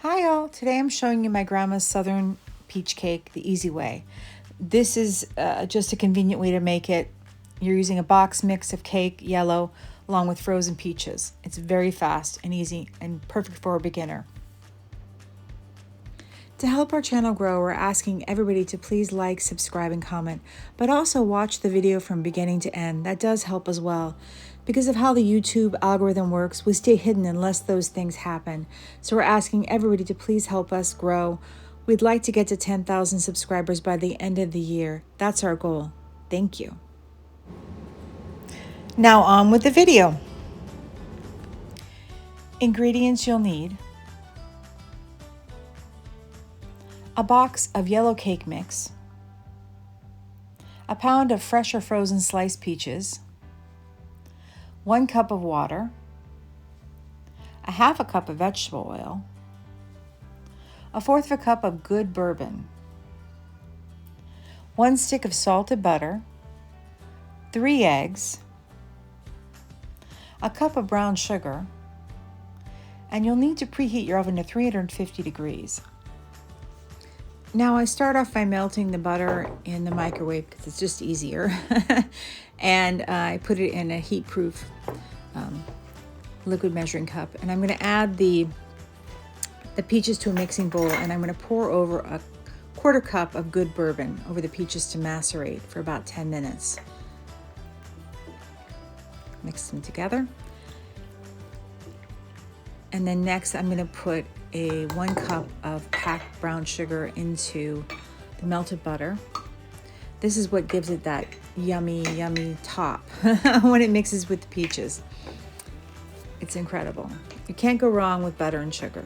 Hi all, today I'm showing you my grandma's southern peach cake the easy way. This is just a convenient way to make it. You're using a box mix of cake, yellow, along with frozen peaches. It's very fast and easy and perfect for a beginner. To help our channel grow, we're asking everybody to please like, subscribe, and comment, but also watch the video from beginning to end. That does help as well. Because of how the YouTube algorithm works, we stay hidden unless those things happen. So we're asking everybody to please help us grow. We'd like to get to 10,000 subscribers by the end of the year. That's our goal. Thank you. Now on with the video. Ingredients you'll need: a box of yellow cake mix, a pound of fresh or frozen sliced peaches, 1 cup of water, a half a cup of vegetable oil, 1/4 cup of good bourbon, 1 stick of salted butter, 3 eggs, a cup of brown sugar, and you'll need to preheat your oven to 350 degrees. Now I start off by melting the butter in the microwave because it's just easier. And I put it in a heat-proof liquid measuring cup. And I'm going to add the peaches to a mixing bowl, and I'm going to pour over a 1/4 cup of good bourbon over the peaches to macerate for about 10 minutes. Mix them together. And then next I'm going to put a 1 cup of packed brown sugar into the melted butter. This is what gives it that yummy, yummy top when it mixes with the peaches. It's incredible. You can't go wrong with butter and sugar.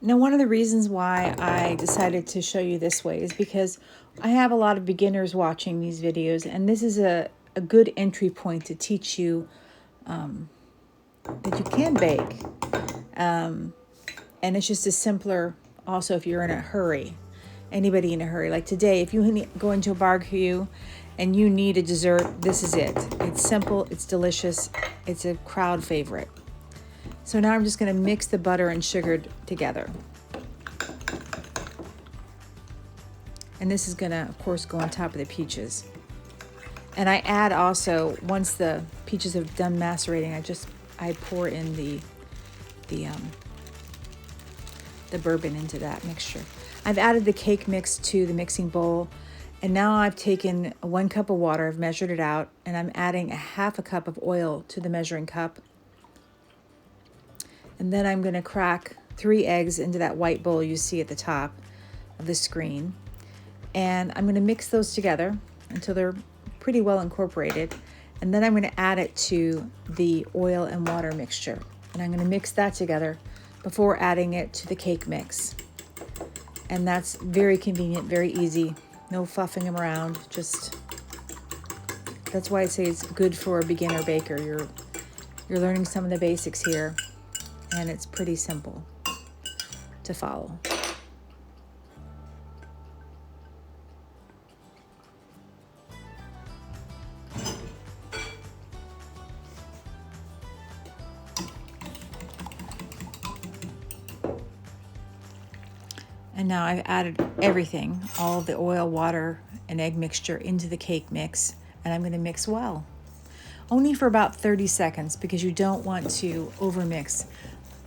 Now, one of the reasons why I decided to show you this way is because I have a lot of beginners watching these videos, and this is a good entry point to teach you that you can bake. And it's just a simpler, also if you're in a hurry, anybody in a hurry. Like today, if you go into a barbecue and you need a dessert, this is it. It's simple, it's delicious, it's a crowd favorite. So now I'm just going to mix the butter and sugar together. And this is going to, of course, go on top of the peaches. And I add also, once the peaches have done macerating, I pour in the bourbon into that mixture. I've added the cake mix to the mixing bowl, and now I've taken 1 cup of water, I've measured it out, and I'm adding a 1/2 cup of oil to the measuring cup. And then I'm going to crack 3 eggs into that white bowl you see at the top of the screen. And I'm going to mix those together until they're pretty well incorporated. And then I'm going to add it to the oil and water mixture. And I'm going to mix that together before adding it to the cake mix. And that's very convenient, very easy. No fluffing them around. That's why I say it's good for a beginner baker. You're learning some of the basics here, and it's pretty simple to follow. And now I've added everything, all of the oil, water, and egg mixture into the cake mix, and I'm going to mix well. Only for about 30 seconds because you don't want to overmix.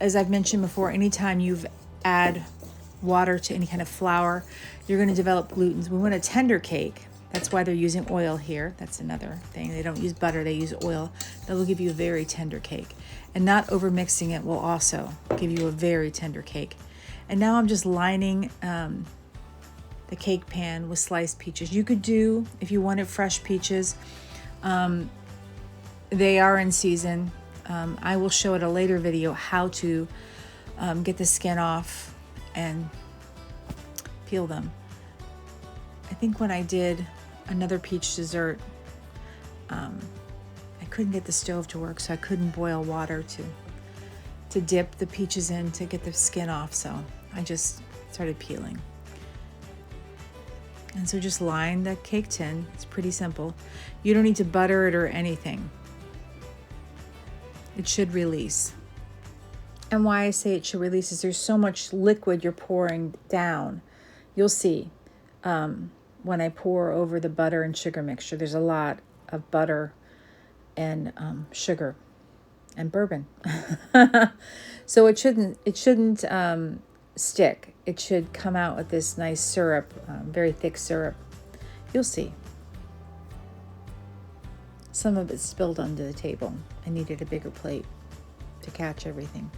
As I've mentioned before, anytime you add water to any kind of flour, you're going to develop gluten. We want a tender cake. That's why they're using oil here. That's another thing. They don't use butter, they use oil. That will give you a very tender cake. And not overmixing it will also give you a very tender cake. And now I'm just lining the cake pan with sliced peaches. You could do, if you wanted fresh peaches, they are in season. I will show at a later video how to get the skin off and peel them. I think when I did another peach dessert, I couldn't get the stove to work, so I couldn't boil water to dip the peaches in to get the skin off, so I just started peeling. And so just line the cake tin. It's pretty simple. You don't need to butter it or anything. It should release. And why I say it should release is there's so much liquid you're pouring down. You'll see when I pour over the butter and sugar mixture, there's a lot of butter and sugar and bourbon. So it shouldn't stick. It should come out with this nice syrup, very thick syrup. You'll see. Some of it spilled onto the table. I needed a bigger plate to catch everything.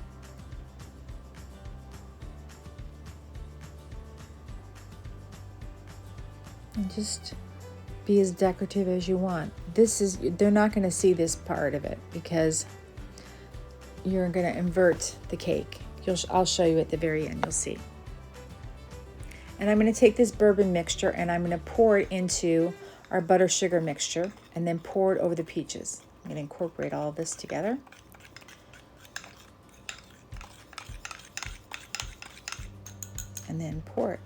And just be as decorative as you want. They're not going to see this part of it because you're going to invert the cake. I'll show you at the very end, you'll see. And I'm going to take this bourbon mixture and I'm going to pour it into our butter sugar mixture and then pour it over the peaches. I'm going to incorporate all of this together. And then pour it.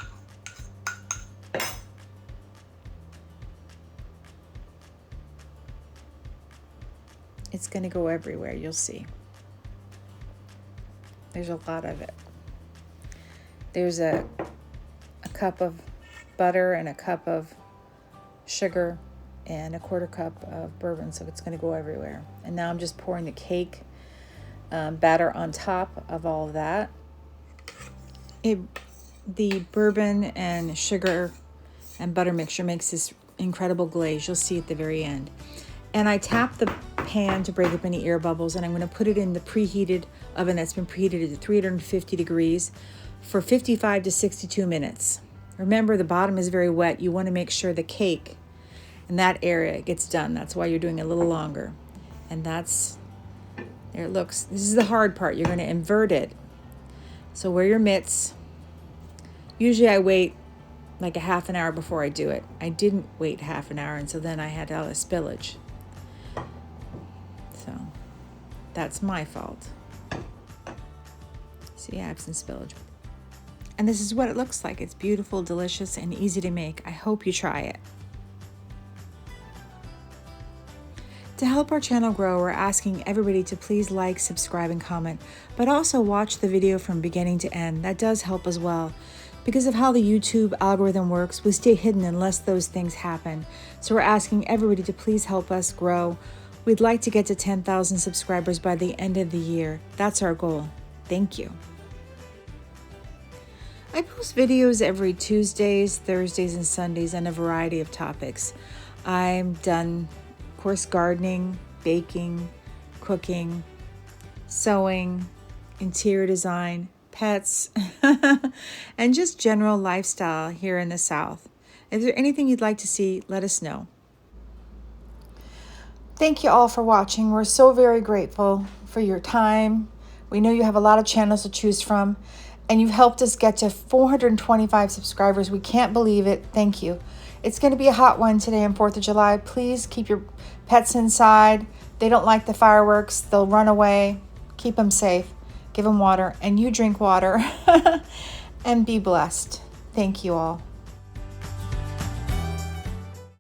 It's going to go everywhere, you'll see. There's a lot of it. There's a cup of butter and a cup of sugar and a quarter cup of bourbon, so it's going to go everywhere. And now I'm just pouring the cake batter on top of all of that. The bourbon and sugar and butter mixture makes this incredible glaze. You'll see at the very end. And I tap the pan to break up any air bubbles, and I'm going to put it in the preheated oven that's been preheated to 350 degrees for 55 to 62 minutes. Remember, the bottom is very wet. You want to make sure the cake in that area gets done. That's why you're doing it a little longer. And there it looks. This is the hard part. You're going to invert it. So wear your mitts. Usually I wait like a half an hour before I do it. I didn't wait half an hour, and so then I had all the spillage. So that's my fault. See, I have some spillage. And this is what it looks like. It's beautiful, delicious, and easy to make. I hope you try it. To help our channel grow, we're asking everybody to please like, subscribe, and comment, but also watch the video from beginning to end. That does help as well. Because of how the YouTube algorithm works, we stay hidden unless those things happen. So we're asking everybody to please help us grow. We'd like to get to 10,000 subscribers by the end of the year. That's our goal. Thank you. I post videos every Tuesdays, Thursdays, and Sundays on a variety of topics. I've done, of course, gardening, baking, cooking, sewing, interior design, pets, and just general lifestyle here in the South. If there's anything you'd like to see, let us know. Thank you all for watching. We're so very grateful for your time. We know you have a lot of channels to choose from, and you've helped us get to 425 subscribers. We can't believe it. Thank you. It's going to be a hot one today on 4th of July. Please keep your pets inside. They don't like the fireworks. They'll run away. Keep them safe. Give them water, and you drink water and be blessed. Thank you all.